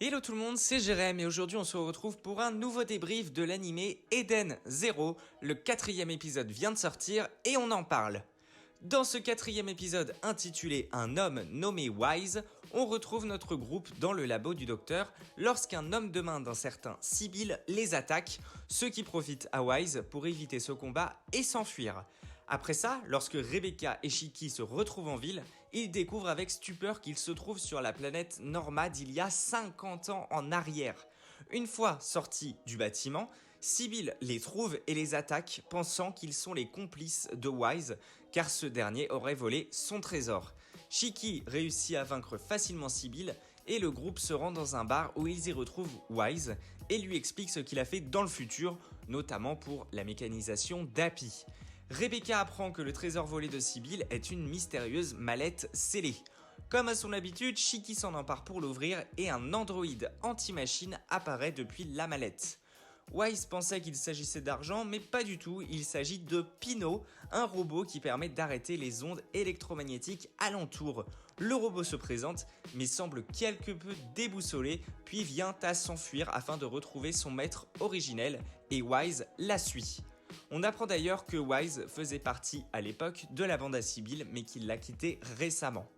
Hello tout le monde, c'est Jérém et aujourd'hui on se retrouve pour un nouveau débrief de l'animé Eden Zero. Le 4e épisode vient de sortir et on en parle. Dans ce 4e épisode intitulé Un homme nommé Wise, on retrouve notre groupe dans le labo du docteur lorsqu'un homme de main d'un certain Sibyl les attaque, ceux qui profitent à Wise pour éviter ce combat et s'enfuir. Après ça, lorsque Rebecca et Shiki se retrouvent en ville, ils découvrent avec stupeur qu'ils se trouvent sur la planète Norma d'il y a 50 ans en arrière. Une fois sortis du bâtiment, Sibyl les trouve et les attaque, pensant qu'ils sont les complices de Wise, car ce dernier aurait volé son trésor. Shiki réussit à vaincre facilement Sibyl, et le groupe se rend dans un bar où ils y retrouvent Wise, et lui explique ce qu'il a fait dans le futur, notamment pour la mécanisation d'Happy. Rebecca apprend que le trésor volé de Sibyl est une mystérieuse mallette scellée. Comme à son habitude, Shiki s'en empare pour l'ouvrir et un androïde anti-machine apparaît depuis la mallette. Wise pensait qu'il s'agissait d'argent, mais pas du tout, il s'agit de Pino, un robot qui permet d'arrêter les ondes électromagnétiques alentour. Le robot se présente, mais semble quelque peu déboussolé, puis vient à s'enfuir afin de retrouver son maître originel, et Wise la suit. On apprend d'ailleurs que Wise faisait partie à l'époque de la bande à Sibyl, mais qu'il l'a quitté récemment.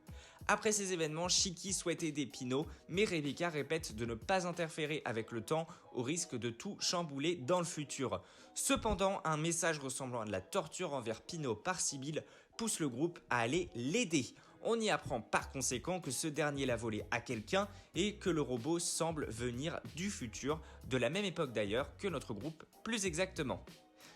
Après ces événements, Shiki souhaite aider Pino, mais Rebecca répète de ne pas interférer avec le temps au risque de tout chambouler dans le futur. Cependant, un message ressemblant à de la torture envers Pino par Sibyl pousse le groupe à aller l'aider. On y apprend par conséquent que ce dernier l'a volé à quelqu'un et que le robot semble venir du futur, de la même époque d'ailleurs que notre groupe plus exactement.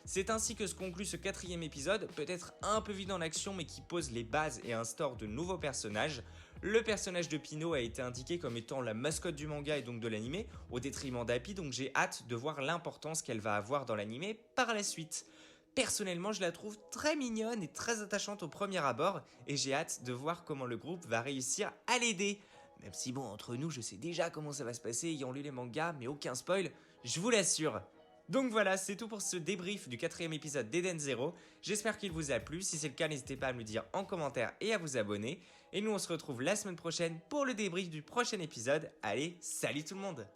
C'est ainsi que se conclut ce 4e épisode, peut-être un peu vide en action mais qui pose les bases et instaure de nouveaux personnages. Le personnage de Pino a été indiqué comme étant la mascotte du manga et donc de l'anime, au détriment d'Happy, donc j'ai hâte de voir l'importance qu'elle va avoir dans l'anime par la suite. Personnellement, je la trouve très mignonne et très attachante au premier abord, et j'ai hâte de voir comment le groupe va réussir à l'aider. Même si bon, entre nous, je sais déjà comment ça va se passer ayant lu les mangas, mais aucun spoil, je vous l'assure. Donc voilà, c'est tout pour ce débrief du 4e épisode d'Eden Zero. J'espère qu'il vous a plu. Si c'est le cas, n'hésitez pas à me le dire en commentaire et à vous abonner. Et nous, on se retrouve la semaine prochaine pour le débrief du prochain épisode. Allez, salut tout le monde!